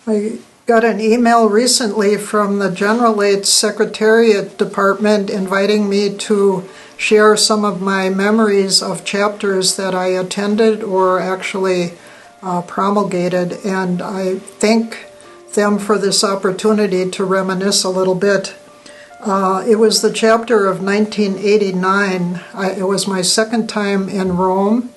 I got an email recently from the General Aid Secretariat Department inviting me to share some of my memories of chapters that I attended or actually promulgated, and I thank them for this opportunity to reminisce a little bit. It was the chapter of 1989. It was my second time in Rome,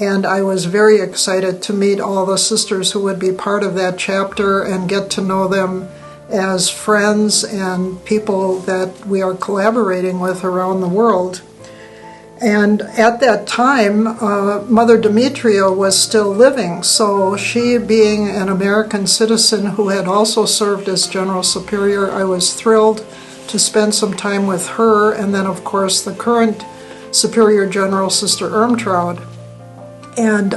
and I was very excited to meet all the sisters who would be part of that chapter and get to know them as friends and people that we are collaborating with around the world. And at that time, Mother Demetria was still living, so she, being an American citizen who had also served as General Superior, I was thrilled to spend some time with her, and then of course the current Superior General, Sister Ermtraud. And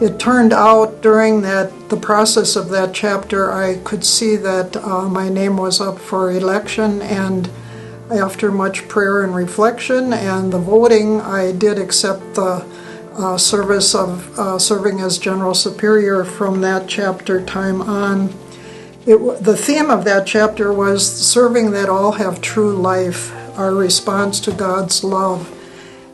it turned out during the process of that chapter, I could see that my name was up for election, and after much prayer and reflection and the voting, I did accept the service of serving as General Superior from that chapter time on. The theme of that chapter was serving that all have true life, our response to God's love.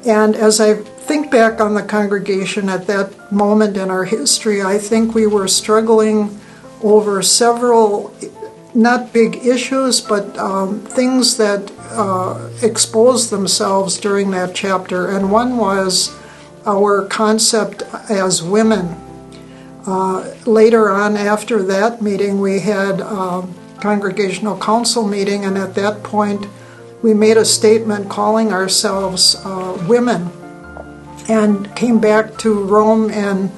And as I think back on the congregation at that moment in our history, I think we were struggling over several, not big issues, but things that exposed themselves during that chapter. And one was our concept as women. Later on, after that meeting, we had a congregational council meeting, and at that point we made a statement calling ourselves women, and came back to Rome, and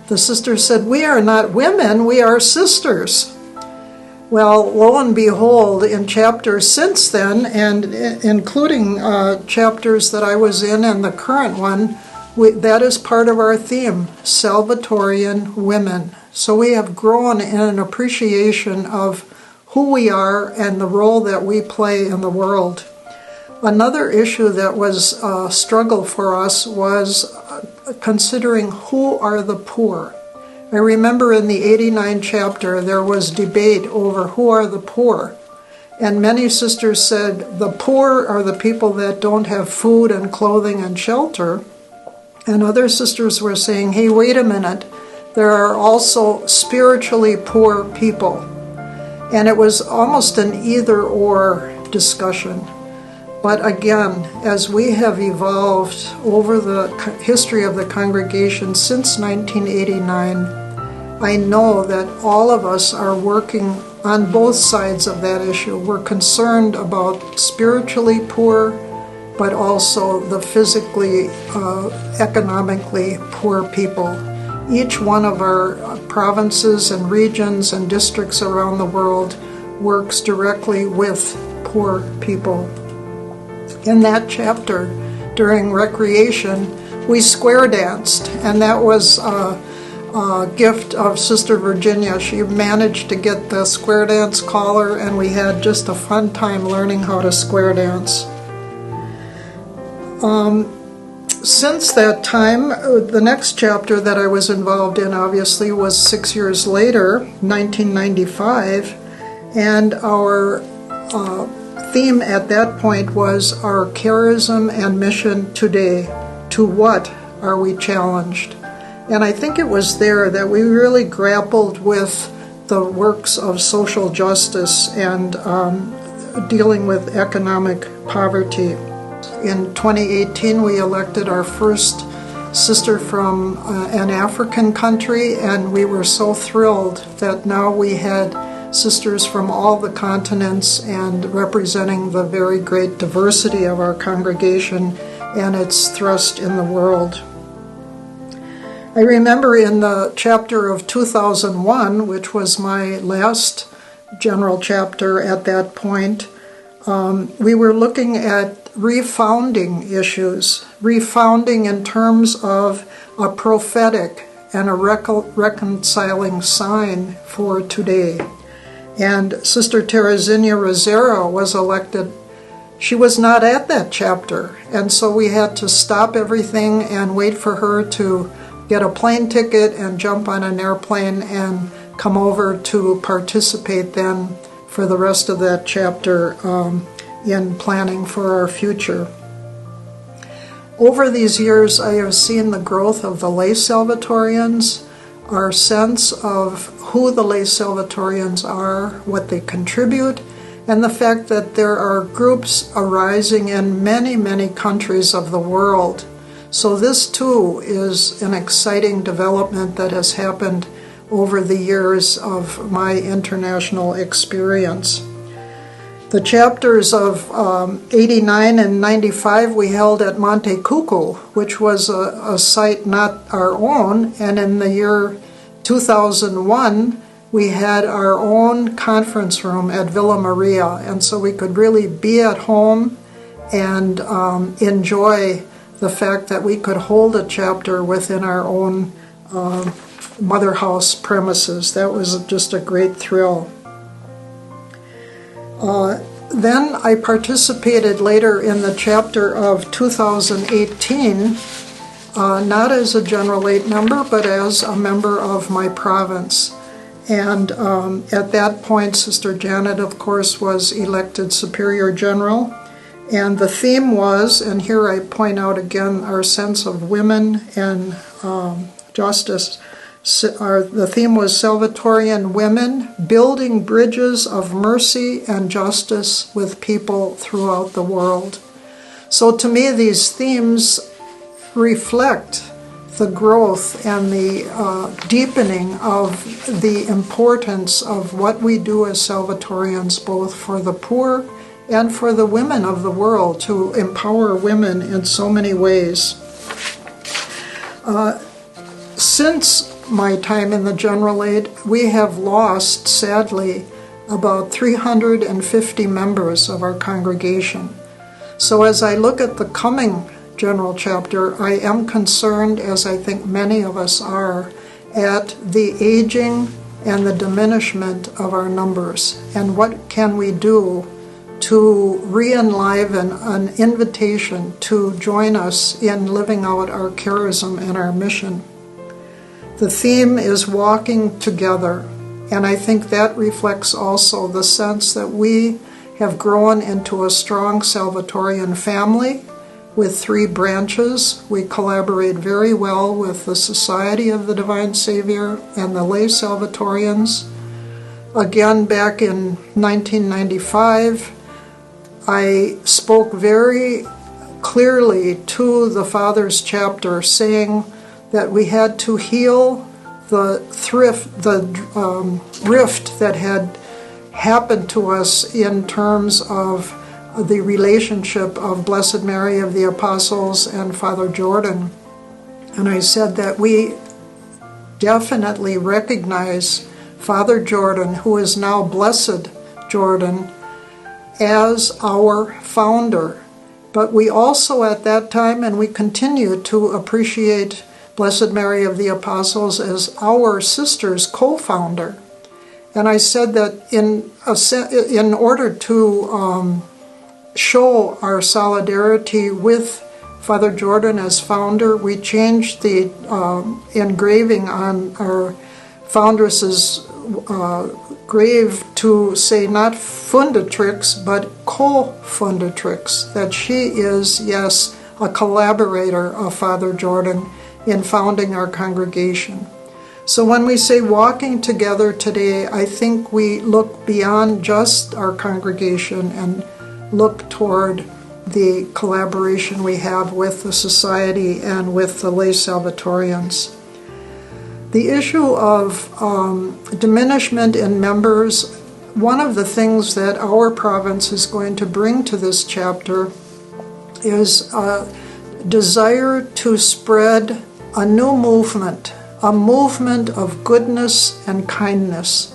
the sisters said, "We are not women, we are sisters." Well, lo and behold, in chapters since then, and including chapters that I was in and the current one, that is part of our theme, Salvatorian women. So we have grown in an appreciation of who we are and the role that we play in the world. Another issue that was a struggle for us was considering who are the poor. I remember in the 89 chapter there was debate over who are the poor. And many sisters said the poor are the people that don't have food and clothing and shelter. And other sisters were saying, hey, wait a minute, there are also spiritually poor people. And it was almost an either-or discussion. But again, as we have evolved over the history of the congregation since 1989, I know that all of us are working on both sides of that issue. We're concerned about spiritually poor, but also the physically, economically poor people. Each one of our provinces and regions and districts around the world works directly with poor people. In that chapter, during recreation, we square danced, and that was a gift of Sister Virginia. She managed to get the square dance collar, and we had just a fun time learning how to square dance. Since that time, the next chapter that I was involved in, obviously, was 6 years later, 1995, and our theme at that point was our charism and mission today. To what are we challenged? And I think it was there that we really grappled with the works of social justice and dealing with economic poverty. In 2018, we elected our first sister from an African country, and we were so thrilled that now we had sisters from all the continents and representing the very great diversity of our congregation and its thrust in the world. I remember in the chapter of 2001, which was my last general chapter at that point, we were looking at refounding issues, refounding in terms of a prophetic and a reconciling sign for today. And Sister Teresinha Rosero was elected. She was not at that chapter, and so we had to stop everything and wait for her to get a plane ticket and jump on an airplane and come over to participate then for the rest of that chapter in planning for our future. Over these years, I have seen the growth of the lay Salvatorians, our sense of who the lay Salvatorians are, what they contribute, and the fact that there are groups arising in many, many countries of the world. So this too is an exciting development that has happened over the years of my international experience. The chapters of 89 and 95 we held at Monte Cuco, which was a site not our own, and in the year 2001 we had our own conference room at Villa Maria, and so we could really be at home and enjoy the fact that we could hold a chapter within our own mother house premises. That was just a great thrill. Then I participated later in the chapter of 2018, not as a General 8 member, but as a member of my province. And at that point, Sister Janet, of course, was elected Superior General. And the theme was, and here I point out again our sense of women and justice, the theme was Salvatorian Women, Building Bridges of Mercy and Justice with People Throughout the World. So to me, these themes reflect the growth and the deepening of the importance of what we do as Salvatorians, both for the poor and for the women of the world, to empower women in so many ways. Since my time in the General Aid, we have lost, sadly, about 350 members of our congregation. So as I look at the coming General Chapter, I am concerned, as I think many of us are, at the aging and the diminishment of our numbers, and what can we do to re-enliven an invitation to join us in living out our charism and our mission. The theme is walking together, and I think that reflects also the sense that we have grown into a strong Salvatorian family with 3 branches. We collaborate very well with the Society of the Divine Savior and the lay Salvatorians. Again, back in 1995, I spoke very clearly to the Father's chapter, saying that we had to heal the rift that had happened to us in terms of the relationship of Blessed Mary of the Apostles and Father Jordan. And I said that we definitely recognize Father Jordan, who is now Blessed Jordan, as our founder. But we also at that time, and we continue to appreciate Blessed Mary of the Apostles as our sister's co-founder. And I said that in order to show our solidarity with Father Jordan as founder, we changed the engraving on our foundress's grave to say not fundatrix, but co-fundatrix, that she is, yes, a collaborator of Father Jordan in founding our congregation. So when we say walking together today, I think we look beyond just our congregation and look toward the collaboration we have with the Society and with the lay Salvatorians. The issue of diminishment in members, one of the things that our province is going to bring to this chapter is a desire to spread a new movement, a movement of goodness and kindness,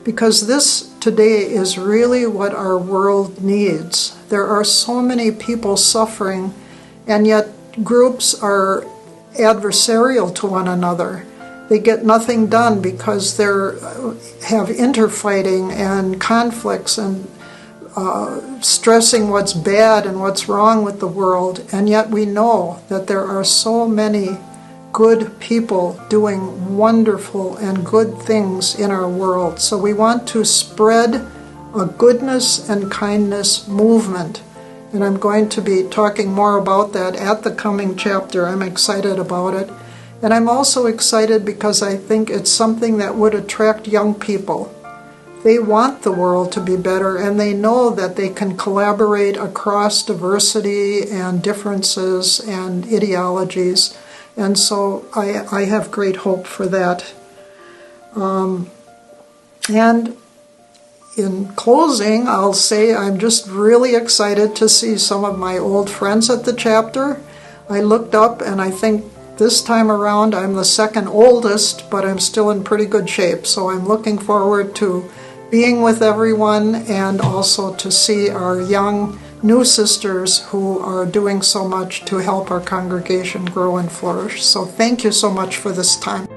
because this today is really what our world needs. There are so many people suffering, and yet groups are adversarial to one another. They get nothing done because they have interfighting and conflicts and stressing what's bad and what's wrong with the world. And yet we know that there are so many good people doing wonderful and good things in our world. So we want to spread a goodness and kindness movement. And I'm going to be talking more about that at the coming chapter. I'm excited about it. And I'm also excited because I think it's something that would attract young people. They want the world to be better, and they know that they can collaborate across diversity and differences and ideologies. And so I have great hope for that. And in closing, I'll say I'm just really excited to see some of my old friends at the chapter. I looked up, and I think this time around I'm the second oldest, but I'm still in pretty good shape. So I'm looking forward to being with everyone, and also to see our young new sisters who are doing so much to help our congregation grow and flourish. So thank you so much for this time.